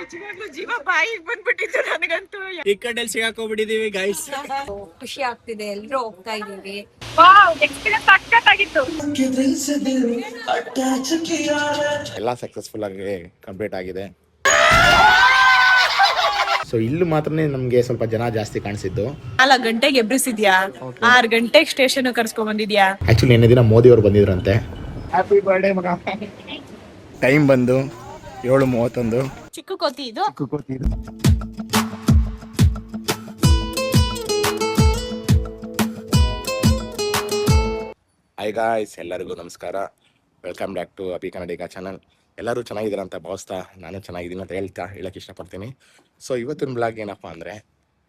ನಿಜವಾಗ್ಲೂ ಜೀವ ಬಾಯಿಗೆ ಬಂದ್ಬಿಟ್ಟಿತ್ತು ನನಗಂತೂ. ಟಿಕೆಟ್ ಅಲ್ಲಿ ಸಿಗಾಕೋಗ್ಬಿಟ್ಟಿದೀವಿ ಗೈಸ್. ಖುಷಿ ಆಗ್ತಿದೆ, ಎಲ್ರೂ ಹೋಗ್ತಾ ಇದೀವಿ. ಎಕ್ಸ್ಪೀರಿಯನ್ಸ್ ಸಕ್ಕತ್ತಾಗಿತ್ತು. ಎಲ್ಲ ಸಕ್ಸಸ್ಫುಲ್ ಆಗಿ ಕಂಪ್ಲೀಟ್ ಆಗಿದೆ. ಸೊ ಇಲ್ಲಿ ಮಾತ್ರನೇ ನಮ್ಗೆ ಸ್ವಲ್ಪ ಜನ ಜಾಸ್ತಿ ಕಾಣಿಸಿದ್ದು. 4 ಗಂಟೆಗೆ ಎಬ್ರಿಸಿದ್ಯಾ, 6 ಗಂಟೆಗೆ ಸ್ಟೇಷನ್ ಕರ್ಸ್ಕೊಂಡ್ ಬಂದಿದ್ಯಾ. ಆಕ್ಚುಲಿ ನಿನ್ನೆ ದಿನ ಮೋದಿ ಅವರು ಬಂದಿದ್ರಂತೆ. ಹ್ಯಾಪಿ ಬರ್ಡೇ ಮಗ. ಟೈಮ್ ಬಂದು 7:31. ಚಿಕ್ಕ ಕೋತಿ ಇದು. ಹಾಯ್ ಗಾಯ್ಸ್, ಎಲ್ಲರಿಗೂ ನಮಸ್ಕಾರ. ವೆಲ್ಕಮ್ ಬ್ಯಾಕ್ ಟು ಅಪಿ ಕನ್ನಡಿಗ ಚಾನಲ್. ಎಲ್ಲರೂ ಚೆನ್ನಾಗಿದ್ದೀರ ಅಂತ ಭಾವಿಸ್ತಾ ನಾನು ಚೆನ್ನಾಗಿದ್ದೀನಿ ಅಂತ ಹೇಳಕ್ಕೆ ಇಷ್ಟಪಡ್ತೀನಿ. ಸೊ ಇವತ್ತಿನ ಬ್ಲಾಗ್ ಏನಪ್ಪ ಅಂದರೆ,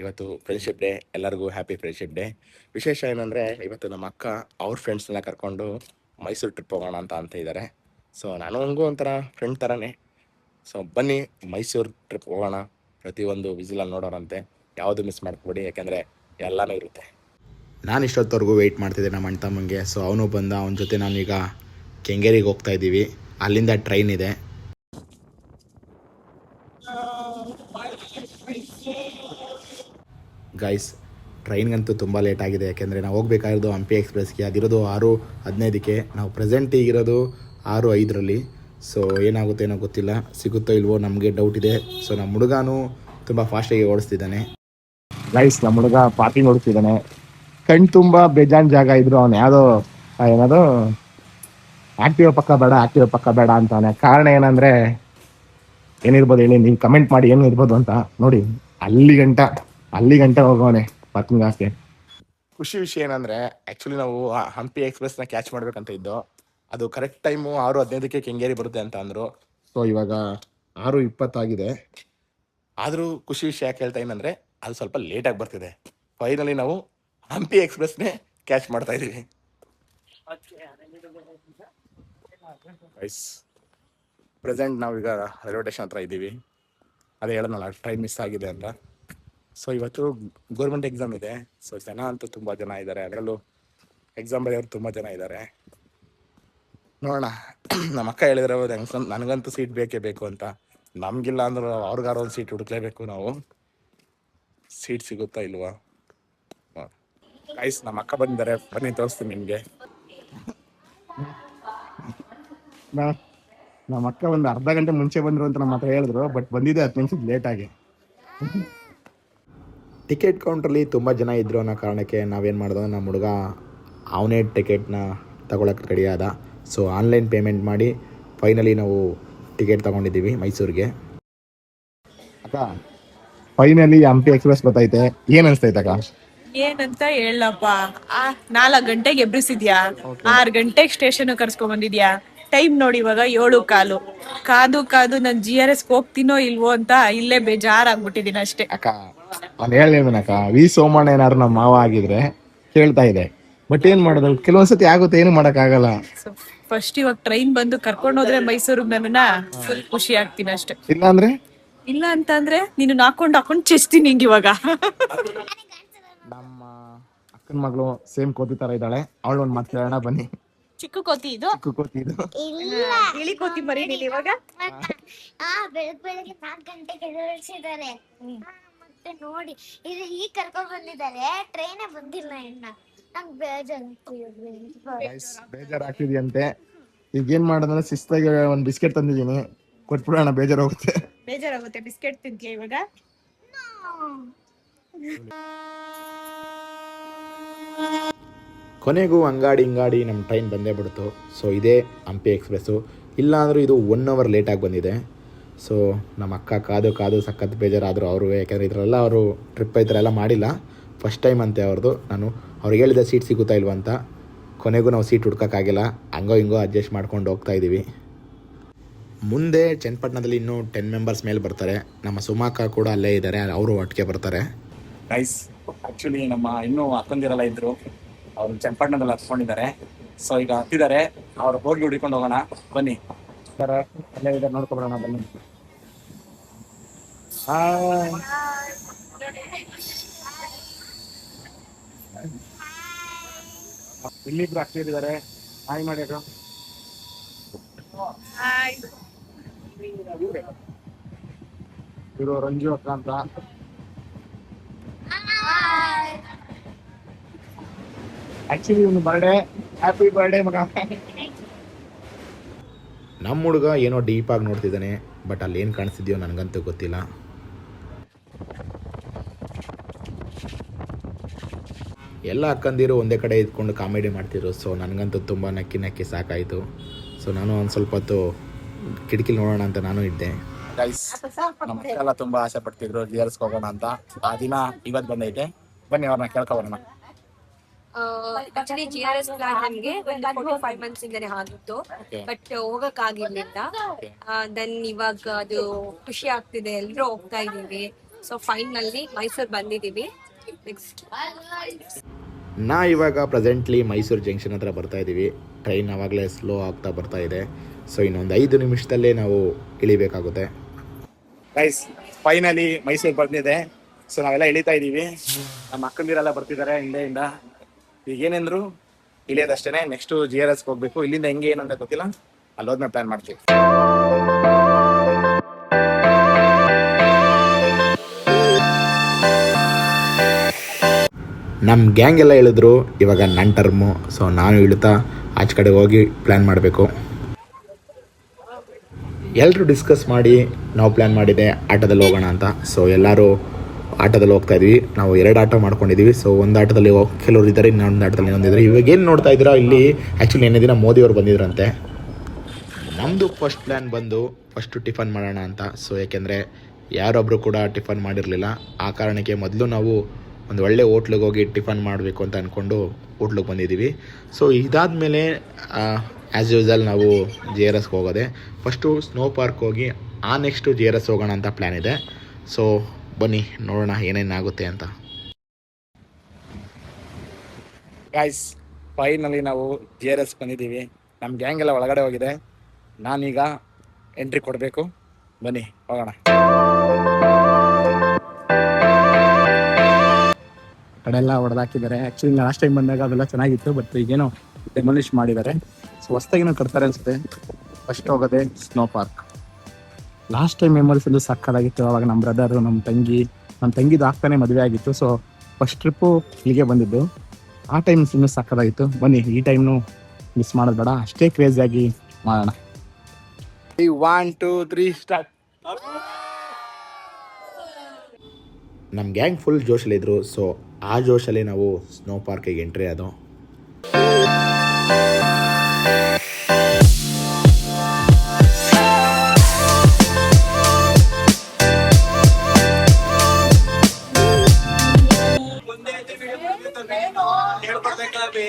ಇವತ್ತು ಫ್ರೆಂಡ್ಶಿಪ್ ಡೇ. ಎಲ್ಲರಿಗೂ ಹ್ಯಾಪಿ ಫ್ರೆಂಡ್ಶಿಪ್ ಡೇ. ವಿಶೇಷ ಏನಂದರೆ, ಇವತ್ತು ನಮ್ಮ ಅಕ್ಕ ಅವ್ರ ಫ್ರೆಂಡ್ಸ್ನೆಲ್ಲ ಕರ್ಕೊಂಡು ಮೈಸೂರು ಟ್ರಿಪ್ ಹೋಗೋಣ ಅಂತ ಇದ್ದಾರೆ. ಸೊ ನಾನು ಹಂಗೂ ಒಂಥರ ಫ್ರೆಂಡ್ ಥರನೇ. ಸೊ ಬನ್ನಿ ಮೈಸೂರು ಟ್ರಿಪ್ ಹೋಗೋಣ. ಪ್ರತಿಯೊಂದು ವಿಸಿಲಲ್ಲಿ ನೋಡೋರಂತೆ, ಯಾವುದು ಮಿಸ್ ಮಾಡ್ಕೊಬೇಡಿ, ಯಾಕೆಂದರೆ ಎಲ್ಲನೂ ಇರುತ್ತೆ. ನಾನು ಇಷ್ಟೊತ್ತವರೆಗೂ ವೆಯ್ಟ್ ಮಾಡ್ತಿದ್ದೆ ನಮ್ಮ ಅಣ್ಣ ತಮ್ಮಂಗೆ. ಸೊ ಅವನು ಬಂದ, ಅವನ ಜೊತೆ ನಾನೀಗ ಕೆಂಗೇರಿಗೆ ಹೋಗ್ತಾ ಇದ್ದೀವಿ. ಅಲ್ಲಿಂದ ಟ್ರೈನ್ ಇದೆ. ಗೈಸ್, ಟ್ರೈನ್ಗಂತೂ ತುಂಬ ಲೇಟ್ ಆಗಿದೆ. ಯಾಕೆಂದರೆ ನಾವು ಹೋಗ್ಬೇಕಾಗಿರೋದು ಹಂಪಿ ಎಕ್ಸ್ಪ್ರೆಸ್ಗೆ. ಅದಿರೋದು 6:15ಕ್ಕೆ. ನಾವು ಪ್ರೆಸೆಂಟ್ ಈಗಿರೋದು 6:05. ಸೊ ಏನಾಗುತ್ತೆ ಏನೋ ಗೊತ್ತಿಲ್ಲ, ಸಿಗುತ್ತೋ ಇಲ್ವೋ ನಮಗೆ ಡೌಟ್ ಇದೆ. ಸೊ ನಮ್ಮ ಹುಡುಗನೂ ತುಂಬ ಫಾಸ್ಟಾಗಿ ಓಡಿಸ್ತಿದ್ದಾನೆ. ಗೈಸ್, ನಮ್ಮ ಹುಡುಗ ಪಾರ್ಕಿಂಗ್ ಓಡಿಸ್ತಿದ್ದಾನೆ. ಕಣ್ ತುಂಬ ಬೇಜಾನ್ ಜಾಗ ಇದ್ರು ಅವನು ಯಾವುದೋ ಏನದು ಆಕ್ಟಿವ್ ಪಕ್ಕ ಬೇಡ ಅಂತಾನೆ. ಕಾರಣ ಏನಂದರೆ ಏನಿರ್ಬೋದು ಹೇಳಿ, ನೀವು ಕಮೆಂಟ್ ಮಾಡಿ ಏನು ಇರ್ಬೋದು ಅಂತ. ನೋಡಿ, ಅಲ್ಲಿ ಗಂಟ ಹೋಗೋನೆ ಪಾರ್ಕಿಂಗ್ ಹಾಕಿ. ಖುಷಿ ವಿಷಯ ಏನಂದರೆ, ಆ್ಯಕ್ಚುಲಿ ನಾವು ಹಂಪಿ ಎಕ್ಸ್ಪ್ರೆಸ್ನ ಕ್ಯಾಚ್ ಮಾಡಬೇಕಂತ ಇದ್ದು. ಅದು ಕರೆಕ್ಟ್ ಟೈಮು 6:15ಕ್ಕೆ ಕೆಂಗೇರಿ ಬರುತ್ತೆ ಅಂತ ಅಂದರು. ಸೊ ಇವಾಗ 6:20 ಆಗಿದೆ. ಆದರೂ ಖುಷಿ ವಿಷಯ ಯಾಕೆ ಹೇಳ್ತಾ ಏನಂದರೆ, ಅದು ಸ್ವಲ್ಪ ಲೇಟಾಗಿ ಬರ್ತಿದೆ. ಫೈನಲಿ ನಾವು ಹಂಪಿ ಎಕ್ಸ್ಪ್ರೆಸ್ನೇ ಕ್ಯಾಚ್ ಮಾಡ್ತಾ ಇದ್ದೀವಿ. ಪ್ರೆಸೆಂಟ್ ನಾವೀಗ ರೈಲ್ವೆ ಸ್ಟೇಷನ್ ಹತ್ರ ಇದ್ದೀವಿ. ಅದೇ ಹೇಳೋಣಲ್ಲ, ಟ್ರೈನ್ ಮಿಸ್ ಆಗಿದೆ ಅಂತ. ಸೊ ಇವತ್ತು ಗೌರ್ಮೆಂಟ್ ಎಕ್ಸಾಮ್ ಇದೆ. ಸೊ ಜನ ಅಂತೂ ತುಂಬ ಜನ ಇದ್ದಾರೆ. ಅದರಲ್ಲೂ ಎಕ್ಸಾಮ್ ಬರೆಯೋರು ತುಂಬ ಜನ ಇದ್ದಾರೆ. ನೋಡೋಣ. ನಮ್ಮ ಅಕ್ಕ ಹೇಳಿದ್ರೆ ನನಗಂತೂ ಸೀಟ್ ಬೇಕೇ ಬೇಕು ಅಂತ. ನಮಗಿಲ್ಲ ಅಂದ್ರೆ ಅವ್ರಿಗಾರು ಒಂದು ಸೀಟ್ ಹುಡುಕ್ಲೇಬೇಕು ನಾವು. ಸೀಟ್ ಸಿಗುತ್ತಾ ಇಲ್ವಾ? ಗೈಸ್, ನಮ್ಮ ಅಕ್ಕ ಬಂದಿದ್ದಾರೆ, ಬನ್ನಿ ತೋರಿಸ್ತೀನಿ ನಿಮಗೆ. ನಮ್ಮ ಅಕ್ಕ ಒಂದು ಅರ್ಧ ಗಂಟೆ ಮುಂಚೆ ಬಂದರು ಅಂತ ನಮ್ಮ ಹತ್ರ ಹೇಳಿದ್ರು. ಬಟ್ ಬಂದಿದೆ 10 ನಿಮಿಷ ಲೇಟಾಗಿ. ಟಿಕೆಟ್ ಕೌಂಟ್ರಲ್ಲಿ ತುಂಬ ಜನ ಇದ್ದರು ಅನ್ನೋ ಕಾರಣಕ್ಕೆ ನಾವೇನು ಮಾಡಿದ್ವಿ, ನಮ್ಮ ಹುಡುಗ ಅವನೇ ಟಿಕೆಟ್ನ ತಗೊಳಕ್ಕೆ ರೆಡಿ ಆದ. ಸೊ ಆನ್ಲೈನ್ ಪೇಮೆಂಟ್ ಮಾಡಿ ಫೈನಲಿ ನಾವು ಟಿಕೆಟ್ ತೊಗೊಂಡಿದ್ದೀವಿ ಮೈಸೂರಿಗೆ. ಅಕ್ಕ, ಫೈನಲಿ ಹಂಪಿ ಎಕ್ಸ್ಪ್ರೆಸ್ ಗೊತ್ತೈತೆ. ಏನು ಅನಿಸ್ತೈತೆ ಅಕ್ಕ? ಏನಂತ ಹೇಳಪ್ಪ, 4 ಗಂಟೆಗೆ ಎಬ್ರಿಸಿದ್ಯಾ, 6 ಗಂಟೆಗೆ ಸ್ಟೇಷನ್ ಕರ್ಸ್ಕೊಂಡ್ ಬಂದಿದ್ಯಾ. ಟೈಮ್ ನೋಡಿ ಇವಾಗ 7:15. ಕಾದು ನಾನು GRS ಹೋಗ್ತೀನೋ ಇಲ್ವೋ ಅಂತ ಇಲ್ಲೇ ಬೇಜಾರಾಗ್ಬಿಟ್ಟಿದೀನಿ ಅಷ್ಟೇ. ಅಕ್ಕ, ನಾನು ಹೇಳಿದನಕ್ಕ, ವಿ ಸೋಮಣ್ಣ ಏನಾದ್ರು ನಮ್ಮ ಮಾವ ಆಗಿದ್ರೆ ಕೇಳ್ತಾ ಇದೆ. ಬಟ್ ಏನ್ ಮಾಡೋದು, ಕೆಲವೊಂದ್ಸತಿ ಆಗುತ್ತೆ, ಏನು ಮಾಡಕ್ಕಾಗಲ್ಲ. ಫಸ್ಟ್ ಇವಾಗ ಟ್ರೈನ್ ಬಂದು ಕರ್ಕೊಂಡು ಹೋದ್ರೆ ಮೈಸೂರಿಗೆ ನನ್ನ ಫುಲ್ ಖುಷಿ ಆಗ್ತೀನಿ ಅಷ್ಟೇ. ಇಲ್ಲ ಅಂತಂದ್ರೆ ನೀನು ಹಾಕೊಂಡು ಚೆಸ್ತೀನಿ ನಿಂಗೆ ಇವಾಗ. ನಮ್ಮ ಅಕ್ಕನ ಮಗಳು ಸೇಮ್ ಕೋತಿ ತರ ಇದ್ದಾಳೆ. ಅವಳು ಒಂದ್ ಮಾತು ಕೇಳೋಣ ಬನ್ನಿ. ಚಿಕ್ಕ ಕೋತಿ ಇದು. ಇಳಿ ಕೋತಿ ಮರಿ ನೀನು ಇವಾಗ. ಬೆಳಗ್ಗೆ 4 ಗಂಟೆಗೆ ಎದ್ದೇಳಿಸಿದ್ದಾರೆ. ಮತ್ತೆ ನೋಡಿ ಇದು ಈಗ ಕರ್ಕೊಂಡ್ ಬಂದಿದ್ದಾರೆ. ಟ್ರೈನೇ ಬಂದಿಲ್ಲ ಇನ್ನ. ನಂಗೆ ಬೇಜಾರಾಗ್ತಿದ್ಯಂತೆ. ಈಗ ಏನ್ ಮಾಡೋದಂದ್ರೆ, ಶಿಸ್ತಾಗಿ ಒಂದ್ ಬಿಸ್ಕೆಟ್ ತಂದಿದ್ದೀನಿ, ಕೊಟ್ಬಿಡೋಣ. ಬೇಜಾರಾಗುತ್ತೆ. ಬಿಸ್ಕೆಟ್ ತಿಂತೀಯ ಇವಾಗ? ಕೊನೆಗೂ ಅಂಗಾಡಿ ನಮ್ಮ ಟ್ರೈನ್ ಬಂದೇ ಬಿಡ್ತು. ಸೊ ಇದೇ ಹಂಪಿ ಎಕ್ಸ್ಪ್ರೆಸ್ಸು. ಇಲ್ಲಾಂದರೂ ಇದು 1 ಅವರ್ ಲೇಟಾಗಿ ಬಂದಿದೆ. ಸೊ ನಮ್ಮ ಅಕ್ಕ ಕಾದು ಸಖತ್ ಬೇಜಾರಾದರು ಅವರು. ಯಾಕೆಂದರೆ ಇದರೆಲ್ಲ ಅವರು ಟ್ರಿಪ್ ಈ ಥರ ಎಲ್ಲ ಮಾಡಿಲ್ಲ, ಫಸ್ಟ್ ಟೈಮ್ ಅಂತೆ ಅವ್ರದ್ದು. ನಾನು ಅವ್ರಿಗೆ ಹೇಳಿದೆ ಸೀಟ್ ಸಿಗುತ್ತಾ ಇಲ್ವ ಅಂತ. ಕೊನೆಗೂ ನಾವು ಸೀಟ್ ಹುಡ್ಕೋಕ್ಕಾಗಿಲ್ಲ, ಹಂಗೋ ಹಿಂಗೋ ಅಡ್ಜಸ್ಟ್ ಮಾಡ್ಕೊಂಡು ಹೋಗ್ತಾ ಇದ್ದೀವಿ. ಮುಂದೆ ಚನ್ನಪಟ್ಟಣದಲ್ಲಿ ಇನ್ನೂ 10 ಮೆಂಬರ್ಸ್ ಮೇಲೆ ಬರ್ತಾರೆ. ನಮ್ಮ ಸುಮಾಕ ಕೂಡ ಅಲ್ಲೇ ಇದ್ದಾರೆ, ಅವರು ಒಟ್ಟಿಗೆ ಬರ್ತಾರೆ. ಗೈಸ್, ಆ್ಯಕ್ಚುಲಿ ನಮ್ಮ ಇನ್ನೂ ಅಕ್ಕಂದಿರೆಲ್ಲ ಇದ್ದರು, ಅವರು ಚನ್ನಪಟ್ಟಣದಲ್ಲಿ ಹತ್ಕೊಂಡಿದ್ದಾರೆ. ಸೊ ಈಗ ಹತ್ತಿದ್ದಾರೆ, ಅವ್ರು ಹೋಗಿ ಹುಡ್ಕೊಂಡು ಹೋಗೋಣ ಬನ್ನಿ. ಅಲ್ಲೇ ಇದ್ದಾರೆ, ನೋಡ್ಕೊಬರೋಣ ಬನ್ನಿ. ಇಲ್ಲಿಬ್ರು ಅಕ್ಷರಿದ್ದಾರೆ. ಹಾಯ್ ಮಾಡಿ ಅಕ್ಕ. ಇವರು ರಂಜು ಅಕ್ಕ ಅಂತ. ಆಕ್ಚುಲಿ ಇವನು ಬರ್ಡೇ, ಹ್ಯಾಪಿ ಬರ್ಡೇ ಮಗ. ನಮ್ಮ ಹುಡುಗ ಏನೋ ಡೀಪಾಗಿ ನೋಡ್ತಿದ್ದಾನೆ, ಬಟ್ ಅಲ್ಲಿ ಏನು ಕಾಣಿಸ್ತಿದ್ಯೋ ನನಗಂತೂ ಗೊತ್ತಿಲ್ಲ. ಎಲ್ಲ ಅಕ್ಕಂದಿರು ಒಂದೇ ಕಡೆ ಇದ್ಕೊಂಡು ಕಾಮಿಡಿ ಮಾಡ್ತಿದ್ರು. ಸೊ ನನಗಂತೂ ತುಂಬ ನಕ್ಕಿ ನಕ್ಕಿ ಸಾಕಾಯಿತು. ಸೊ ನಾನು ಒಂದು ಸ್ವಲ್ಪ ಹೊತ್ತು ಕಿಟಕಿಲಿ ನೋಡೋಣ ಅಂತ ನಾನು ಇದ್ದೆ. ಗೈಸ್, ನಮ್ಮ ಮಕ್ಕಳೆಲ್ಲ ತುಂಬಾ ಆಸೆ ಪಡ್ತಿದ್ರು ಜಿಯರ್ಸ್ಗೆ ಹೋಗೋಣ ಅಂತ. ಆ ದಿನ ಇವತ್ತು ಬಂದೈತೆ. ಬನ್ನಿ ಅವ್ರನ್ನ ಕೇಳ್ಕೊಬರೋಣ. ಆಕ್ಚುಲಿ GRS ಪ್ಲಾನ್ ನಮ್ಗೆ ಒಂದು 45 months ಇಂದಾನೆ ಆಗಿತ್ತು, ಬಟ್ ಹೋಗಕ್ ಆಗಿರ್ಲಿಲ್ಲ. ದೆನ್ ಇವಾಗ ಅದು ಖುಷಿ ಆಗ್ತಿದೆ, ಎಲ್ರು ಹೋಗ್ತಾ ಇದೀವಿ. ಸೊ ಫೈನಲಿ ಮೈಸೂರ್ ಬಂದಿದೀವಿ. ನೆಕ್ಸ್ಟ್ ಇವಾಗ ಪ್ರೆಸೆಂಟ್ಲಿ ಮೈಸೂರು ಜಂಕ್ಷನ್ ಹತ್ರ ಬರ್ತಾ ಇದ್ದೀವಿ. ಟ್ರೈನ್ ಆವಾಗಲೇ ಸ್ಲೋ ಆಗ್ತಾ ಬರ್ತಾ ಇದೆ. ಸೊ ಇನ್ನೊಂದು 5 ನಿಮಿಷದಲ್ಲೇ ನಾವು ಇಳಿಬೇಕಾಗುತ್ತೆ. ಗೈಸ್, ಫೈನಲಿ ಮೈಸೂರು ಬಂದಿದೆ. ಸೊ ನಾವೆಲ್ಲ ಇಳಿತಾ ಇದೀವಿ. ನಮ್ಮ ಅಕ್ಕಂದಿರೆಲ್ಲ ಬರ್ತಿದ್ದಾರೆ ಹಿಂದೆಯಿಂದ. ಈಗ ಏನೆಂದ್ರು ಇಳಿಯೋದಷ್ಟೇನೆ. ನೆಕ್ಸ್ಟ್ GRS ಹೋಗ್ಬೇಕು. ಇಲ್ಲಿಂದ ಹೆಂಗೆ ಏನಂತ ಗೊತ್ತಿಲ್ಲ, ಅಲ್ಲಿ ಹೋದ್ಮೇಲೆ ಪ್ಲಾನ್ ಮಾಡ್ತೀವಿ. ನಮ್ಮ ಗ್ಯಾಂಗ್ ಎಲ್ಲ ಹೇಳಿದ್ರು ಇವಾಗ ನನ್ನ ಟರ್ಮು. ಸೊ ನಾನು ಇಳುತ್ತಾ ಆಚೆ ಕಡೆ ಹೋಗಿ ಪ್ಲ್ಯಾನ್ ಮಾಡಬೇಕು. ಎಲ್ಲರೂ ಡಿಸ್ಕಸ್ ಮಾಡಿ ನಾವು ಪ್ಲ್ಯಾನ್ ಮಾಡಿದೆ ಆಟೋದಲ್ಲಿ ಹೋಗೋಣ ಅಂತ. ಸೊ ಎಲ್ಲರೂ ಆಟೋದಲ್ಲಿ ಹೋಗ್ತಾ ಇದ್ವಿ. ನಾವು 2 ಆಟೋ ಮಾಡ್ಕೊಂಡಿದ್ದೀವಿ. ಸೊ ಒಂದು ಆಟೋದಲ್ಲಿ ಕೆಲವರು ಇದ್ದಾರೆ, ಇನ್ನೊಂದು ಆಟೋದಲ್ಲಿ ಇನ್ನೊಂದಿದ್ದಾರೆ. ಇವಾಗ ಏನು ನೋಡ್ತಾ ಇದ್ದೀರಾ, ಇಲ್ಲಿ ಆ್ಯಕ್ಚುಲಿ ಏನೇ ದಿನ ಮೋದಿಯವರು ಬಂದಿದ್ರಂತೆ. ನಮ್ಮದು ಫಸ್ಟ್ ಪ್ಲ್ಯಾನ್ ಬಂದು ಫಸ್ಟು ಟಿಫನ್ ಮಾಡೋಣ ಅಂತ. ಸೊ ಯಾಕೆಂದರೆ ಯಾರೊಬ್ಬರು ಕೂಡ ಟಿಫನ್ ಮಾಡಿರಲಿಲ್ಲ. ಆ ಕಾರಣಕ್ಕೆ ಮೊದಲು ನಾವು ಒಂದು ಒಳ್ಳೆ ಹೋಟ್ಲಿಗೆ ಹೋಗಿ ಟಿಫನ್ ಮಾಡಬೇಕು ಅಂತ ಅಂದ್ಕೊಂಡು ಹೋಟ್ಲಿಗೆ ಬಂದಿದ್ದೀವಿ. ಸೊ ಇದಾದಮೇಲೆ ಆ್ಯಸ್ ಯೂಸಲ್ ನಾವು GRSಗೆ ಹೋಗೋದೆ. ಫಸ್ಟು ಸ್ನೋ ಪಾರ್ಕ್ ಹೋಗಿ ನೆಕ್ಸ್ಟು GRS ಹೋಗೋಣ ಅಂತ ಪ್ಲ್ಯಾನ್ ಇದೆ. ಸೊ ಬನ್ನಿ ನೋಡೋಣ ಏನೇನಾಗುತ್ತೆ ಅಂತ. ಗೈಸ್, ಫೈನಲಿ ನಾವು GRS ಬಂದಿದ್ದೀವಿ. ನಮ್ಮ ಗ್ಯಾಂಗ್ ಎಲ್ಲ ಒಳಗಡೆ ಹೋಗಿದೆ. ನಾನೀಗ ಎಂಟ್ರಿ ಕೊಡಬೇಕು. ಬನ್ನಿ ಹೋಗೋಣ. ಕಡೆ ಎಲ್ಲ ಹೊಡೆದಾಕಿದ್ದಾರೆ. ಆ್ಯಕ್ಚುಲಿ ಲಾಸ್ಟ್ ಟೈಮ್ ಬಂದಾಗ ಅದೆಲ್ಲ ಚೆನ್ನಾಗಿತ್ತು, ಬಟ್ ಈಗೇನೋ ಡೆಮಾಲಿಷ್ ಮಾಡಿದ್ದಾರೆ. ಸೊ ಹೊಸ್ದಾಗೇನೋ ಕಟ್ತಾರೆ ಅನಿಸುತ್ತೆ. ಫಸ್ಟ್ ಹೋಗೋದೆ snow park. Last time memories ಒಂದು ಸಕ್ಕದಾಗಿತ್ತು. ಅವಾಗ ನಮ್ಮ ಬ್ರದರು, ನಮ್ಮ ತಂಗಿದು ಆಗ್ತಾನೆ ಮದುವೆ ಆಗಿತ್ತು. ಸೊ ಫಸ್ಟ್ ಟ್ರಿಪ್ಪು ಇಲ್ಲಿಗೆ ಬಂದಿದ್ದು. ಆ ಟೈಮ್ ಇನ್ನೂ ಸಕ್ಕದಾಗಿತ್ತು. ಬನ್ನಿ ಈ ಟೈಮ್ನು ಮಿಸ್ ಮಾಡೋದು ಬೇಡ, ಅಷ್ಟೇ ಕ್ರೇಜಿಯಾಗಿ ಮಾಡೋಣ. 1 2 3 ಸ್ಟಾರ್ಟ್. ನಮ್ಮ ಗ್ಯಾಂಗ್ ಫುಲ್ ಜೋಶಲ್ಲಿದ್ದರು. ಸೊ ಆ ಜೋಶಲ್ಲಿ ನಾವು ಸ್ನೋ ಪಾರ್ಕಿಗೆ ಎಂಟ್ರಿ ಆದೋ.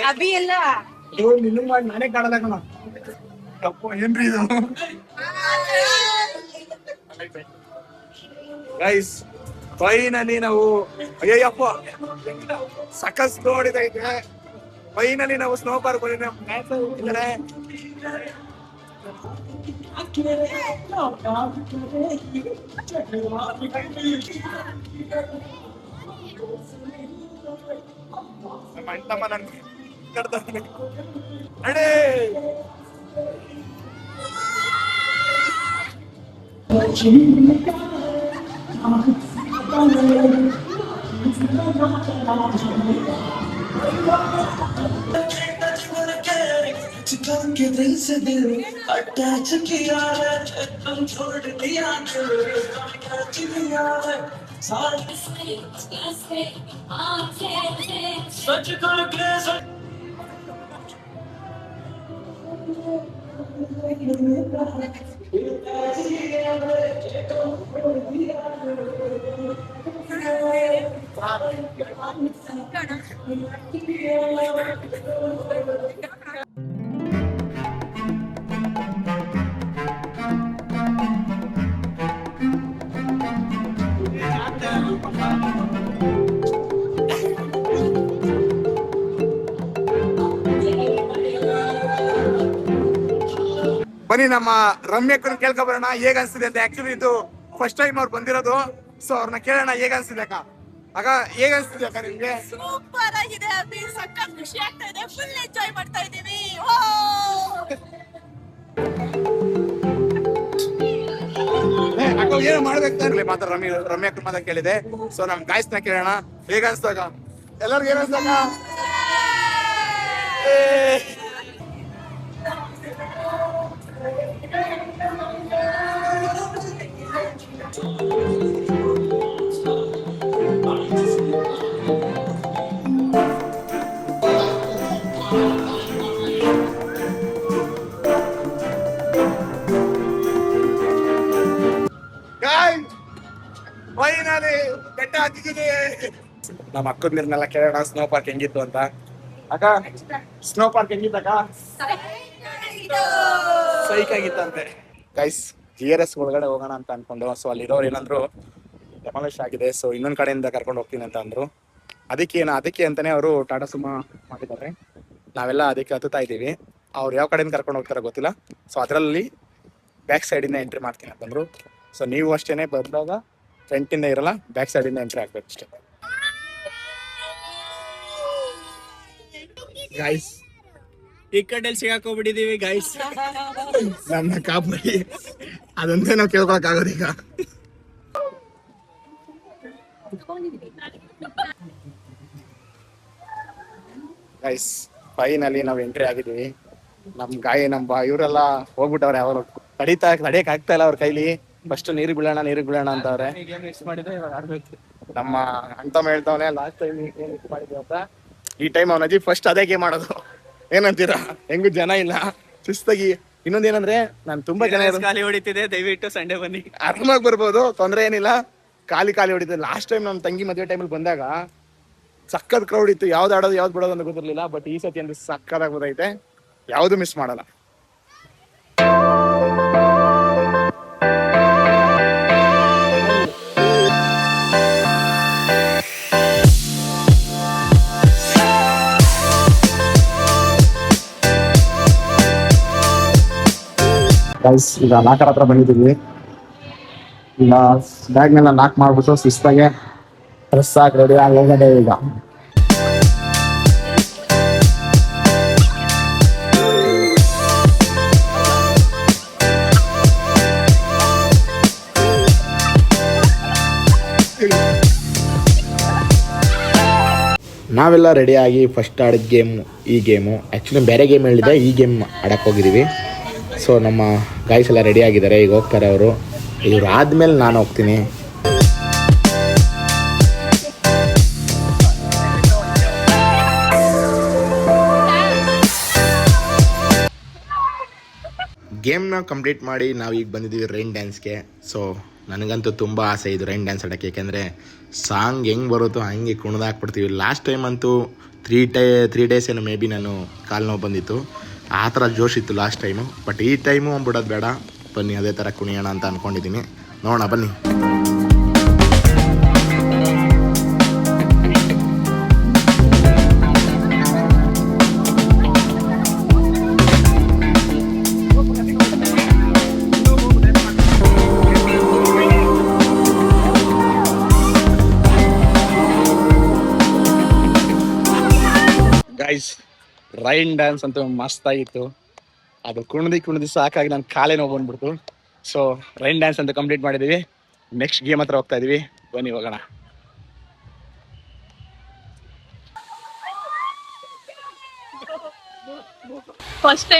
ಅಭಿ ಎಲ್ಲ ನಿನ್ನ ಮಾಡಿ ನಾನೇ ಕಾಣಲ್ಲ ಕಣ. ಏನ್ರಿ ಇದು ಗೈಸ್? ಫೈನಲಿ ನಾವು ಅಯ್ಯಪ್ಪ ಸಕಸ್ ನೋಡಿದೈತೆ. ಫೈನಲಿ ನಾವು ಸ್ನೋ ಪಾರ್ಕ್ ಬಂದಿದ್ದಾರೆ. के दिल से दिल अटैच किया है, तुम छोड़ दिया किया है सच करके ಬನ್ನಿ ನಮ್ಮ ರಮ್ಯಕ್ಕನ್ನು ಕೇಳ್ಕೊಬರೋಣ ಹೇಗ ಅನ್ಸ್ತಿದೆ ಅಂತ. ಆಕ್ಚುಲಿ ಇದು ಫಸ್ಟ್ ಟೈಮ್ ಅವ್ರು ಬಂದಿರೋದು. ಸೊ ಅವ್ರನ್ನ ಕೇಳೋಣ ಹೇಗ ಅನ್ಸ್ತಿದೆ ಅಕ್ಕ. ಹೇಗ ಅನ್ಸ್ತಿದೆ ಅಕ್ಕ ನಿಮ್ಗೆ? ಸೂಪರ್ ಆಗಿದೆ ಅಭಿ, ಸಖತ್ ಖುಷಿ ಆಗ್ತಾ ಇದೆ, ಫುಲ್ ಎಂಜಾಯ್ ಮಾಡ್ತಾ ಇದೀವಿ. ಅಕ್ಕ ಏನೋ ಮಾಡ್ಬೇಕು ತಾನೆ ಮಾತ್ರ ರಮ್ಯಾ ಕುಮಾರ್ ಕೇಳಿದೆ. ಸೊ ನಮ್ ಗಾಯ್ಸ್ ನ ಕೇಳೋಣ, ಹೇಗ ಅನ್ಸ್ದಾಗ ಎಲ್ಲರಿಗೂ ಏನ್ ಅನ್ಸ್ದಾಗ? ಬೆಟ್ಟ ಹತ್ತಿದ್ದೀನಿ. ನಮ್ಮ ಅಕ್ಕದ ನೀರ್ನೆಲ್ಲ ಕೇಳೋಣ ಸ್ನೋ ಪಾರ್ಕ್ ಹೆಂಗಿತ್ತು ಅಂತ. ಅಕ್ಕ, ಸ್ನೋ ಪಾರ್ಕ್ ಹೆಂಗಿತ್ತಕ್ಕ? ಸೈಕ್ ಆಗಿತ್ತಂತೆ ಗೈಸ್. GRS ಒಳಗಡೆ ಹೋಗೋಣ ಅಂತ ಅನ್ಕೊಂಡು, ಸೊ ಅಲ್ಲಿರೋರು ಏನಂದ್ರು ಡೆಮಾಲಿಶ್ ಆಗಿದೆ, ಸೊ ಇನ್ನೊಂದ್ ಕಡೆಯಿಂದ ಕರ್ಕೊಂಡು ಹೋಗ್ತೀನಿ ಅಂತ ಅಂದ್ರು. ಅದಕ್ಕೆ ಅಂತಾನೆ ಅವರು ಟಾಟಾ ಸುಮಾ ಮಾಡಿದ್ದಾರೆ. ನಾವೆಲ್ಲ ಅದಕ್ಕೆ ಹತ್ತುತ್ತಾ ಇದ್ದೀವಿ. ಅವ್ರು ಯಾವ ಕಡೆಯಿಂದ ಕರ್ಕೊಂಡು ಹೋಗ್ತಾರೋ ಗೊತ್ತಿಲ್ಲ. ಸೊ ಅದರಲ್ಲಿ ಬ್ಯಾಕ್ ಸೈಡಿಂದ ಎಂಟ್ರಿ ಮಾಡ್ತೀನಿ ಅಂತಂದ್ರು. ಸೊ ನೀವು ಅಷ್ಟೇನೆ ಬಂದಾಗ ಫ್ರಂಟಿಂದ ಇರಲ್ಲ, ಬ್ಯಾಕ್ ಸೈಡಿಂದ ಎಂಟ್ರಿ ಆಗ್ಬೇಕು ಅಷ್ಟೇ. ಗೈಸ್ ಈ ಕಡೆ ಸಿಗಾಕೊಂಡ್ಬಿಟ್ಟಿದೀವಿ ಗೈಸ್. ನನ್ನ ಕಾಪಾಡಿ, ಅದಂತೆ ನಾವು ಕೇಳ್ಕೊಳಕ್ ಆಗೋದು ಈಗ. ಗೈಸ್ ಫೈನಲಿ ನಾವು ಎಂಟ್ರಿ ಆಗಿದ್ದೀವಿ. ನಮ್ಮ ಇವರೆಲ್ಲ ಹೋಗ್ಬಿಟ್ಟವ್ರೆ. ಅವರು ತಡಿಯಕ್ ಆಗ್ತಾ ಇಲ್ಲ ಅವ್ರ ಕೈಲಿ. ಫಸ್ಟ್ ನೀರು ಬೀಳೋಣ ಅಂತವ್ರೆ. ನಮ್ಮ ಅಂತಮ್ಮ ಹೇಳ್ತಾವನೆ ಲಾಸ್ಟ್ ಟೈಮ್ ಏನ್ ಮಿಸ್ ಮಾಡಿದ್ವಿ ಅಂತ. ಈ ಟೈಮ್ ಅವನಜ್ಜಿ ಫಸ್ಟ್ ಅದೇ ಗೇಮ್ ಮಾಡೋದು. ಏನಂತೀರಾ? ಹೆಂಗು ಜನ ಇಲ್ಲ, ಸುಸ್ತಾಗಿ. ಇನ್ನೊಂದೇನಂದ್ರೆ ನಾನು ತುಂಬಾ ಜನ ಖಾಲಿ ಹೊಡಿತಿದೆ, ದಯವಿಟ್ಟು ಸಂಡೇ ಬನ್ನಿ. ಆರಾಮಾಗಿ ಬರ್ಬೋದು, ತೊಂದ್ರೆ ಏನಿಲ್ಲ. ಖಾಲಿ ಹೊಡಿತದೆ. ಲಾಸ್ಟ್ ಟೈಮ್ ನಮ್ಮ ತಂಗಿ ಮದುವೆ ಟೈಮಲ್ಲಿ ಬಂದಾಗ ಸಕ್ಕತ್ ಕ್ರೌಡ್ ಇತ್ತು. ಯಾವ್ದು ಆಡೋದು ಯಾವ್ದು ಬಿಡೋದು ಅಂತ ಗೊತ್ತಿರ್ಲಿಲ್ಲ. ಬಟ್ ಈ ಸತಿ ಅಂದ್ರೆ ಸಕ್ಕದಾಗಿ ಗೊತ್ತೈತೆ, ಯಾವ್ದು ಮಿಸ್ ಮಾಡಲ್ಲ. ಈಗ ಲಾಕರ್ ಹತ್ರ ಬಂದಿದ್ದೀವಿ. ಈಗ ಬ್ಯಾಗ್ನೆಲ್ಲ ಲಾಕ್ ಮಾಡ್ಬಿಟ್ಟು ಶಿಸ್ತಾಗೆ ಡ್ರೆಸ್ ಹಾಕಿ ರೆಡಿ ಆಗಿ ಹೋಗೋದೇ ಈಗ. ನಾವೆಲ್ಲ ರೆಡಿಯಾಗಿ ಫಸ್ಟ್ ಆಡಿದ ಗೇಮು ಈ ಗೇಮು. ಆ್ಯಕ್ಚುಲಿ ಬೇರೆ ಗೇಮ್ ಹೇಳಿದೆ, ಈ ಗೇಮ್ ಆಡಕ್ಕೆ ಹೋಗಿದ್ದೀವಿ. ಸೊ ನಮ್ಮ ಗಾಯ್ಸ್ ಎಲ್ಲ ರೆಡಿ ಆಗಿದ್ದಾರೆ, ಈಗ ಹೋಗ್ತಾರೆ ಅವರು. ಇವ್ರು ಆದಮೇಲೆ ನಾನು ಹೋಗ್ತೀನಿ. ಗೇಮ್ನ ಕಂಪ್ಲೀಟ್ ಮಾಡಿ ನಾವು ಈಗ ಬಂದಿದ್ದೀವಿ ರೈನ್ ಡ್ಯಾನ್ಸ್ಗೆ. ಸೊ ನನಗಂತೂ ತುಂಬ ಆಸೆ ಇದು ರೈನ್ ಡ್ಯಾನ್ಸ್ ಆಡೋಕ್ಕೆ, ಯಾಕೆಂದರೆ ಸಾಂಗ್ ಹೆಂಗೆ ಬರುತ್ತೋ ಹಂಗೆ ಕುಣಿದಾಕ್ಬಿಡ್ತೀವಿ. ಲಾಸ್ಟ್ ಟೈಮ್ ಅಂತೂ 3 ಡೇಸ್ ಏನೋ ಮೇ ಬಿ ನಾನು ಕಾಲು ನೋವು ಬಂದಿತ್ತು. ಆ ಥರ ಜೋಶ್ ಇತ್ತು ಲಾಸ್ಟ್ ಟೈಮು. ಬಟ್ ಈ ಟೈಮು ಬಿಡೋದು ಬೇಡ, ಬನ್ನಿ ಅದೇ ಥರ ಕುಣಿಯೋಣ ಅಂತ ಅಂದ್ಕೊಂಡಿದ್ದೀನಿ. ನೋಡೋಣ ಬನ್ನಿ. ಗೈಸ್ ರೈನ್ ಡ್ಯಾನ್ಸ್ ಅಂತೂ ಮಸ್ತ್ ಆಗಿತ್ತು. ಅದು ಕುಣಿದು ಸಾಕಾಗಿ ನನ್ನ ಕಾಲೇ ನೋವು ಬಂದ್ಬಿಡ್ತು. ಸೊ ರೈನ್ ಡ್ಯಾನ್ಸ್ ಅಂತ ಕಂಪ್ಲೀಟ್ ಮಾಡಿದ್ದೀವಿ. ನೆಕ್ಸ್ಟ್ ಗೇಮ್ ಹತ್ರ ಹೋಗ್ತಾ ಇದೀವಿ, ಬನ್ನಿ ಹೋಗೋಣ. ಫಸ್ಟ್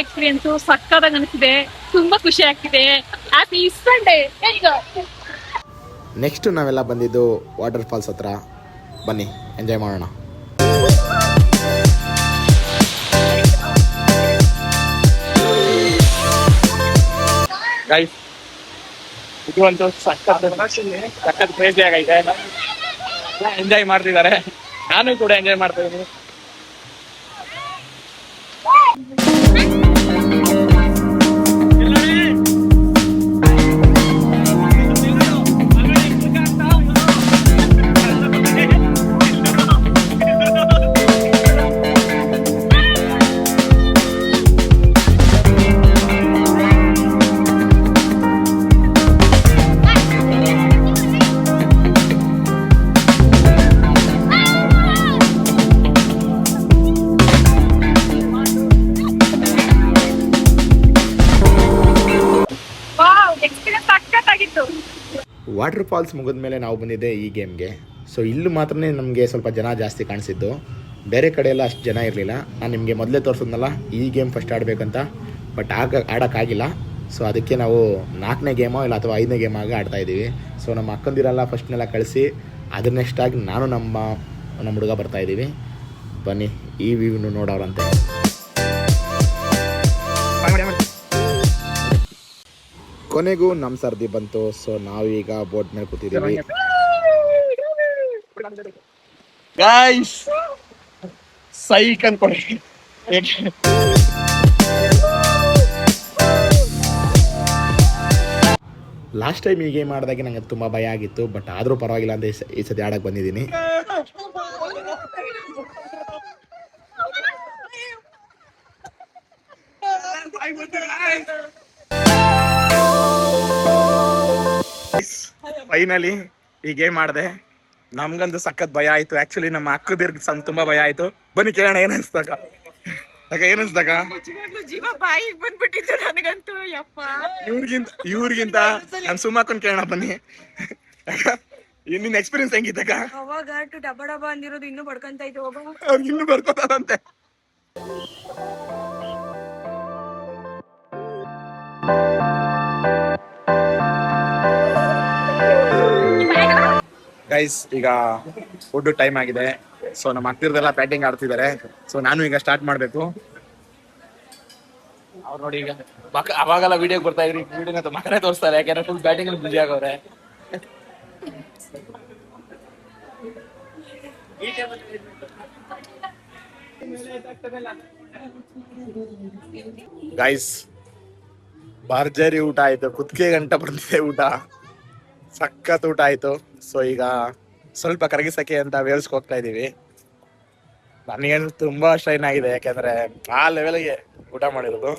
ಎಕ್ಸ್ಪೀರಿಯನ್ಸ್ ಸಕ್ಕತ್ತಾಗಿ ಅನಿಸಿದೆ, ತುಂಬಾ ಖುಷಿ ಆಗ್ತಿದೆ. Happy Sunday. ನೆಕ್ಸ್ಟ್ ನಾವೆಲ್ಲ ಬಂದಿದ್ದು ವಾಟರ್ ಫಾಲ್ಸ್ ಹತ್ರ, ಬನ್ನಿ ಎಂಜಾಯ್ ಮಾಡೋಣ. ಗೈಸ್ ಇದು ಒಂದು ಸಕ್ಕತ್ ಕ್ರೇಜಿ ಆಗೈತೆ. ಎಂಜಾಯ್ ಮಾಡ್ತಿದ್ದಾರೆ, ನಾನು ಕೂಡ ಎಂಜಾಯ್ ಮಾಡ್ತಾ ಇದ್ದೀನಿ. ವಾಟರ್ ಫಾಲ್ಸ್ ಮುಗಿದ್ಮೇಲೆ ನಾವು ಬಂದಿದ್ದೆ ಈ ಗೇಮ್ಗೆ. ಸೊ ಇಲ್ಲಿ ಮಾತ್ರ ನಮಗೆ ಸ್ವಲ್ಪ ಜನ ಜಾಸ್ತಿ ಕಾಣಿಸಿದ್ದು, ಬೇರೆ ಕಡೆ ಎಲ್ಲ ಅಷ್ಟು ಜನ ಇರಲಿಲ್ಲ. ನಾನು ನಿಮಗೆ ಮೊದಲೇ ತೋರಿಸಿದ್ನಲ್ಲ ಈ ಗೇಮ್ ಫಸ್ಟ್ ಆಡಬೇಕಂತ, ಬಟ್ ಆಡೋಕ್ಕಾಗಿಲ್ಲ. ಸೊ ಅದಕ್ಕೆ ನಾವು 4ನೇ ಗೇಮೋ ಇಲ್ಲ ಅಥವಾ 5ನೇ ಗೇಮ್ ಆಗಿ ಆಡ್ತಾಯಿದ್ದೀವಿ. ಸೊ ನಮ್ಮ ಅಕ್ಕಂದಿರೆಲ್ಲ ಫಸ್ಟ್ನೆಲ್ಲ ಕಳಿಸಿ ಅದ್ರ ನೆಕ್ಸ್ಟಾಗಿ ನಾನು ನಮ್ಮ ಹುಡುಗ ಬರ್ತಾಯಿದ್ದೀವಿ. ಬನ್ನಿ ಈ ವ್ಯೂನು ನೋಡೋರಂತೆ. ಕೊನೆಗೂ ನಮ್ಮ ಸರ್ದಿ ಬಂತು. ಸೊ ನಾವೀಗ ಬೋಟ್ ಮೇಲೆ ಕೂತಿದ್ದೀವಿ. ಗೈಸ್ ಸೈಕ್ ಅನ್ಕೊಳ್ಳಿ. ಲಾಸ್ಟ್ ಟೈಮ್ ಈ ಗೇಮ್ ಆಡಿದಾಗೆ ನನಗೆ ತುಂಬ ಭಯ ಆಗಿತ್ತು, ಬಟ್ ಆದರೂ ಪರವಾಗಿಲ್ಲ ಅಂತ ಈ ಸತಿ ಆಡಕ್ಕೆ ಬಂದಿದ್ದೀನಿ. ಫೈನಲಿ ಈ ಗೇಮ್ ಆಡಿದೆ. ನಮ್ಗಂತೂ ಸಖತ್ ಭಯ ಆಯ್ತು. ಆಕ್ಚುಲಿ ನಮ್ಮ ಅಕ್ಕದಿರ್ಗ್ ತುಂಬಾ ಭಯ ಆಯ್ತು. ಬನ್ನಿ ಕೇಳೋಣ ಏನನ್ಸ್ದಾಗ. ಜೀವ ಬಾಯಿಗೆ ಬಂದ್ಬಿಟ್ಟಿತ್ತು ನನಗಂತೂ. ಯಪ್ಪ, ಇವ್ರಿಗಿಂತ ನಾನು ಸುಮ್ಮಾಕೊಂಡ್ ಕೇಳೋಣ ಬನ್ನಿ. ನಿನ್ನ ಎಕ್ಸ್ಪೀರಿಯನ್ಸ್ ಹೆಂಗಿತ್ತಕ್ಕ? ಅವಾಗ ಡಬ ಡಬ ಅಂದಿರೋದು ಇನ್ನೂ ಬಡ್ಕೊಂತ ಇತ್ತು. ಅವ್ರಿಗೆ ಇನ್ನೂ ಬರ್ಕೋತಾರಂತೆ. ಗೈಸ್ ಈಗ ಫುಡ್ ಟೈಮ್ ಆಗಿದೆ. ಸೊ ನಮ್ಮ ಅಕ್ತಿರ್ದೆಲ್ಲ ಬ್ಯಾಟಿಂಗ್ ಆಡ್ತಿದ್ದಾರೆ. ಸೊ ನಾನು ಈಗ ಸ್ಟಾರ್ಟ್ ಮಾಡಬೇಕು. ಅವ್ರು ನೋಡಿ ಈಗ ಅವಾಗೆಲ್ಲ ವಿಡಿಯೋಗೆ ಬರ್ತಾ ಇದ್ರಿ, ವಿಡಿಯೋನ ಮಕ್ಕಳೇ ತೋರಿಸ್ತಾರೆ, ಯಾಕೆಂದ್ರೆ ಫುಲ್ ಬ್ಯಾಟಿಂಗ್ ಅಲ್ಲಿ ಬಿಜಿ ಆಗವ್ರೆ. ಗೈಸ್ ಭರ್ಜರಿ ಊಟ ಆಯ್ತು, ಕುತ್ತಿಗೆ ಗಂಟ ಬರ್ತಿದೆ ಊಟ, ಸಖತ್ ಊಟ ಆಯ್ತು. ಸೊ ಈಗ ಸ್ವಲ್ಪ ಕರಗಿಸಕ್ಕೆ ಅಂತ ವೇಲ್ಸ್ಗೆ ಹೋಗ್ತಾ ಇದೀವಿ. ನನಗೇನು ತುಂಬಾ ಸ್ಟ್ರೈನ್ ಆಗಿದೆ, ಯಾಕೆಂದ್ರೆ ಆ ಲೆವೆಲ್ಗೆ ಊಟ ಮಾಡಿರೋದು.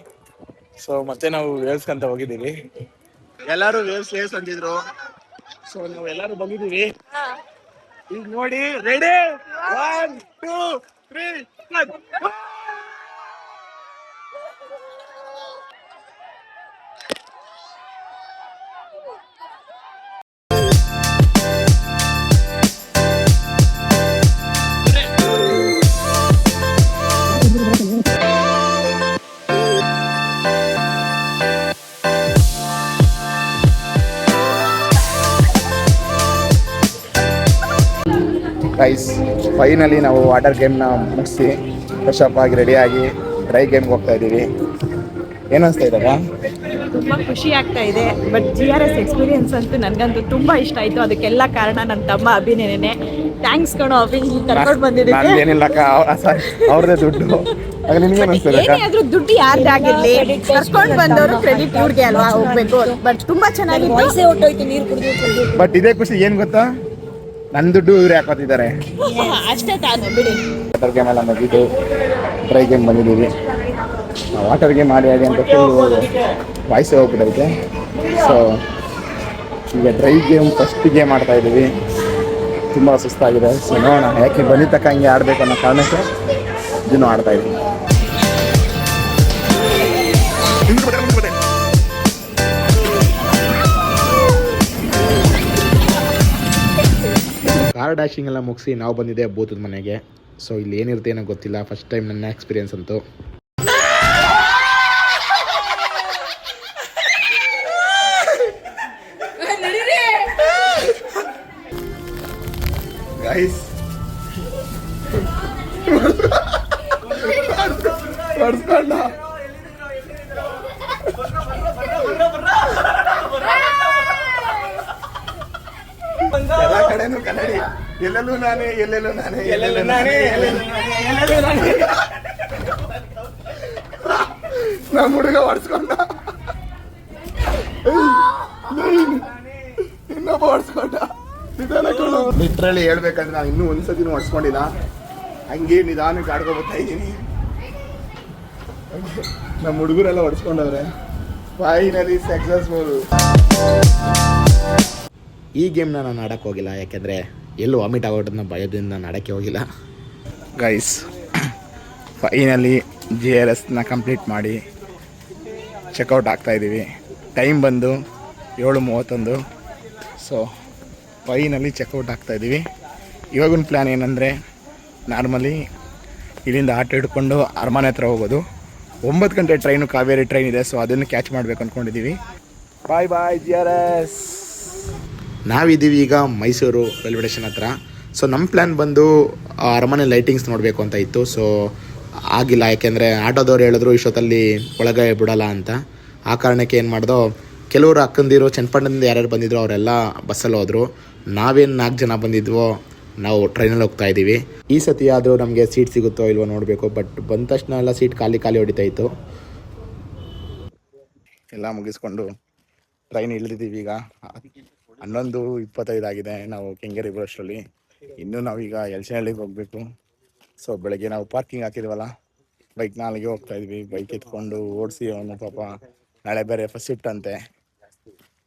ಸೊ ಮತ್ತೆ ನಾವು ವೇಲ್ಸ್ ಅಂತ ಹೋಗಿದ್ದೀವಿ. ಎಲ್ಲಾರು ವೇಲ್ಸ್ ಅಂತಿದ್ರು. ಸೊ ನಾವು ಎಲ್ಲಾರು ಬಂದಿದ್ದೀವಿ. ಈಗ ನೋಡಿ, ರೆಡಿ 1 2 3 ಗೈಸ್ ಫೈನಲಿ ನಾವು ವಾಟರ್ ಗೇಮ್ನ ಮುಗಿಸಿ ಫ್ರೆಶ್ ಅಪ್ ಆಗಿ ರೆಡಿಯಾಗಿ ಡ್ರೈ ಗೇಮ್ಗೆ ಹೋಗ್ತಾ ಇದ್ದೀವಿ. ಏನಿಸ್ತಾ ಇದ್ದಾಗ? ತುಂಬಾ ಖುಷಿ ಆಗ್ತಾ ಇದೆ. ಬಟ್ GRS ಎಕ್ಸ್ಪೀರಿಯನ್ಸ್ ಅಂತೂ ನನಗಂತೂ ತುಂಬಾ ಇಷ್ಟ ಆಯ್ತು. ಅದಕ್ಕೆಲ್ಲ ಕಾರಣ ನನ್ನ ತಮ್ಮ ಅಭಿನಯನೇ. ಥ್ಯಾಂಕ್ಸ್ ಕಣೋ ಅಭಿ, ಕರ್ಕೊಂಡು ಬಂದಿದ್ದಕ್ಕೆ. ಏನಿಲ್ಲಕ್ಕ, ಅವ್ರದೇ ದುಡ್ಡು. ಆಗ ನಿನ್ಗೆ ಅನಿಸ್ತದೆ ಏನೇ ಆದ್ರೂ ದುಡ್ಡು ಯಾರ್ದಾಗಿರ್ಲಿ, ಕರ್ಕೊಂಡು ಬಂದವರು ಕ್ರೆಡಿಟ್ ಇವ್ರಿಗೆ ಅಲ್ವಾ ಹೋಗ್ಬೇಕು. ಬಟ್ ತುಂಬಾ ಚೆನ್ನಾಗಿತ್ತು. ಹೊಟ್ಟೋಯ್ತು ನೀರು ಕುಡಿದು. ಬಟ್ ಇದೇ ಖುಷಿ ಏನ್ ಗೊತ್ತಾ, ನನ್ನ ದುಡ್ಡು ಇವ್ರು ಹಾಕೋತಿದ್ದಾರೆ. ಅಷ್ಟೇ ತಾನು ಬಿಡಿ. ವಾಟರ್ ಗೇಮ್ ಎಲ್ಲ ಮುಗಿದು ಡ್ರೈ ಗೇಮ್ ಬಂದಿದ್ದೀವಿ. ವಾಟರ್ ಗೇಮ್ ಆಡಿ ಅಂತ ಫುಲ್ ವಾಯ್ಸೇ ಹೋಗ್ಬಿಟ್ಟೈತೆ. ಸೊ ಈಗ ಡ್ರೈ ಗೇಮ್ ಫಸ್ಟ್ ಗೇಮ್ ಆಡ್ತಾ ಇದ್ದೀವಿ. ತುಂಬ ಸುಸ್ತಾಗಿದೆ. ಸೊ ನೋಡೋಣ, ಯಾಕೆ ಬಂದಿದ್ದ ತಕ್ಕ ಹಂಗೆ ಆಡಬೇಕು ಅನ್ನೋ ಕಾರಣಕ್ಕೆ ಇದನ್ನು ಆಡ್ತಾ ಇದ್ದೀವಿ. ಕಾರ್ ಡ್ಯಾಶಿಂಗ್ ಎಲ್ಲ ಮುಗಿಸಿ ನಾವು ಬಂದಿದ್ದೆ ಭೂತದ ಮನೆಗೆ. ಸೊ ಇಲ್ಲಿ ಏನಿರುತ್ತೆ ಏನೋ ಗೊತ್ತಿಲ್ಲ, ಫಸ್ಟ್ ಟೈಮ್ ನನ್ನ ಎಕ್ಸ್ಪೀರಿಯನ್ಸ್ ಅಂತೂ. ಗೈಸ್ ಎಲ್ಲ ಕಡೆನೂ ಕನ್ನಡಿ, ಎಲ್ಲೆಲ್ಲೂ ನಾನೇ, ಎಲ್ಲೆಲ್ಲೂ ನಾನೇ, ಎಲ್ಲೆಲ್ಲೂ ನಾನೇ, ಎಲ್ಲೆಲ್ಲೂ ನಾನೇ. ನಮ್ಮ ಹುಡುಗ ಹೊಡ್ಸ್ಕೊಂಡ, ಇನ್ನೊಬ್ಬ ಹೊಡ್ಸ್ಕೊಂಡ. ಲಿಟ್ರಲಿ ಹೇಳ್ಬೇಕಂದ್ರೆ ನಾನು ಇನ್ನೂ ಒಂದ್ಸತಿನೂ ಹೊಡ್ಸ್ಕೊಂಡಿಲ್ಲ. ಹಂಗೆ ನಿಧಾನಕ್ಕೆ ಆಡ್ಕೊ ಬರ್ತಾ ಇದ್ದೀನಿ. ನಮ್ಮ ಹುಡುಗರೆಲ್ಲ ಹೊಡ್ಸ್ಕೊಂಡವ್ರೆ. Finally successful. ಈ ಗೇಮ್ನ ನಾನು ಆಡೋಕ್ಕೆ ಹೋಗಿಲ್ಲ, ಯಾಕೆಂದರೆ ಎಲ್ಲೂ ವಾಮಿಟ್ ಆಗೋದನ್ನ ಭಯದಿಂದ ನಾನು ಆಡೋಕ್ಕೆ ಹೋಗಿಲ್ಲ. ಗೈಸ್ ಫೈನಲಿ GRSನ ಕಂಪ್ಲೀಟ್ ಮಾಡಿ ಚೆಕ್ಔಟ್ ಆಗ್ತಾಯಿದ್ದೀವಿ. ಟೈಮ್ ಬಂದು 7:31. ಸೊ ಫೈನಲಿ ಚೆಕ್ಔಟ್ ಆಗ್ತಾಯಿದ್ದೀವಿ. ಇವಾಗಿನ ಪ್ಲ್ಯಾನ್ ಏನಂದರೆ ನಾರ್ಮಲಿ ಇಲ್ಲಿಂದ ಆಟೋ ಹಿಡ್ಕೊಂಡು ಅರಮನೆ ಹತ್ರ ಹೋಗೋದು. 9 ಗಂಟೆ ಟ್ರೈನು, ಕಾವೇರಿ ಟ್ರೈನ್ ಇದೆ. ಸೊ ಅದನ್ನು ಕ್ಯಾಚ್ ಮಾಡಬೇಕು ಅಂದ್ಕೊಂಡಿದ್ದೀವಿ. ಬಾಯ್ ಬಾಯ್ GRS. ನಾವಿದ್ದೀವಿ ಈಗ ಮೈಸೂರು ರೈಲ್ವೆ ಸ್ಟೇಷನ್ ಹತ್ರ. ಸೊ ನಮ್ಮ ಪ್ಲ್ಯಾನ್ ಬಂದು ಅರಮನೆ ಲೈಟಿಂಗ್ಸ್ ನೋಡಬೇಕು ಅಂತ ಇತ್ತು. ಸೊ ಆಗಿಲ್ಲ, ಯಾಕೆಂದರೆ ಆಟೋದವ್ರು ಹೇಳಿದ್ರು ಇಷ್ಟೊತ್ತಲ್ಲಿ ಒಳಗೆ ಬಿಡೋಲ್ಲ ಅಂತ. ಆ ಕಾರಣಕ್ಕೆ ಏನು ಮಾಡ್ದೋ, ಕೆಲವರು ಅಕ್ಕಂದಿರು ಚನ್ನಪಟ್ಟಣದಿಂದ ಯಾರ್ಯಾರು ಬಂದಿದ್ರು ಅವರೆಲ್ಲ ಬಸ್ಸಲ್ಲಿ ಹೋದರು. ನಾವೇನು 4 ಜನ ಬಂದಿದ್ವೋ ನಾವು ಟ್ರೈನಲ್ಲಿ ಹೋಗ್ತಾ ಇದ್ದೀವಿ. ಈ ಸತಿ ಆದರೂ ನಮಗೆ ಸೀಟ್ ಸಿಗುತ್ತೋ ಇಲ್ವೋ ನೋಡಬೇಕು. ಬಟ್ ಬಂದ ತಕ್ಷಣ ಎಲ್ಲ ಸೀಟ್ ಖಾಲಿ ಹೊಡಿತಾ ಇತ್ತು. ಎಲ್ಲ ಮುಗಿಸ್ಕೊಂಡು ಟ್ರೈನ್ ಇಳಿದಿದ್ದೀವಿ. ಈಗ 11:25 ಆಗಿದೆ. ನಾವು ಕೆಂಗೇರಿ ಬರೋಷ್ಟರಲ್ಲಿ ಇನ್ನೂ ನಾವೀಗ ಎಲ್ಚನಹಳ್ಳಿಗೆ ಹೋಗಬೇಕು. ಸೊ ಬೆಳಗ್ಗೆ ನಾವು ಪಾರ್ಕಿಂಗ್ ಹಾಕಿದ್ವಲ್ಲ, ಬೈಕ್ನ ಅಲ್ಲಿಗೆ ಹೋಗ್ತಾ ಇದ್ವಿ. ಬೈಕ್ ಎತ್ಕೊಂಡು ಓಡಿಸಿ ಅವನು ಪಾಪ ನಾಳೆ ಬೇರೆ ಫಸ್ಟ್ ಶಿಫ್ಟ್ ಅಂತೆ.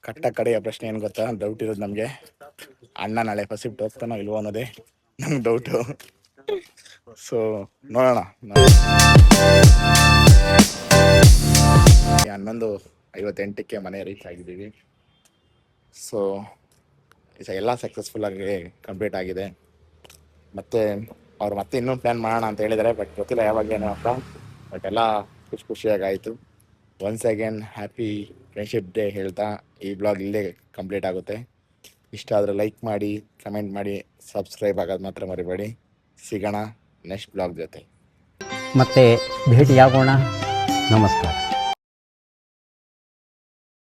ಕಟ್ಟ ಕಡೆಯ ಪ್ರಶ್ನೆ ಏನು ಗೊತ್ತಾ, ಡೌಟ್ ಇರೋದು ನಮಗೆ, ಅಣ್ಣ ನಾಳೆ ಫಸ್ಟ್ ಶಿಫ್ಟ್ ಹೋಗ್ತಾನೋ ಇಲ್ವೋ ಅನ್ನೋದೇ ನಮ್ಗೆ ಡೌಟು. ಸೊ ನೋಡೋಣ. 11:58ಕ್ಕೆ ಮನೆ ರೀಚ್ ಆಗಿದ್ದೀವಿ. ಸೊ ಎಲ್ಲ ಸಕ್ಸಸ್ಫುಲ್ಲಾಗಿ ಕಂಪ್ಲೀಟ್ ಆಗಿದೆ. ಮತ್ತು ಅವ್ರು ಮತ್ತೆ ಇನ್ನೂ ಪ್ಲ್ಯಾನ್ ಮಾಡೋಣ ಅಂತ ಹೇಳಿದ್ದಾರೆ. ಬಟ್ ಗೊತ್ತಿಲ್ಲ ಯಾವಾಗ ಏನೋ ಅಂತ. ಬಟ್ ಎಲ್ಲ ಖುಷಿಯಾಗಾಯಿತು. Once again happy friendship day ಹೇಳ್ತಾ ಈ ಬ್ಲಾಗ್ ಇಲ್ಲೇ ಕಂಪ್ಲೀಟ್ ಆಗುತ್ತೆ. ಇಷ್ಟ ಆದರೆ ಲೈಕ್ ಮಾಡಿ, ಕಮೆಂಟ್ ಮಾಡಿ, ಸಬ್ಸ್ಕ್ರೈಬ್ ಆಗೋದು ಮಾತ್ರ ಮರಿಬೇಡಿ. ಸಿಗೋಣ ನೆಕ್ಸ್ಟ್ ಬ್ಲಾಗ್ ಜೊತೆ. ಮತ್ತೆ ಭೇಟಿಯಾಗೋಣ. ನಮಸ್ಕಾರ.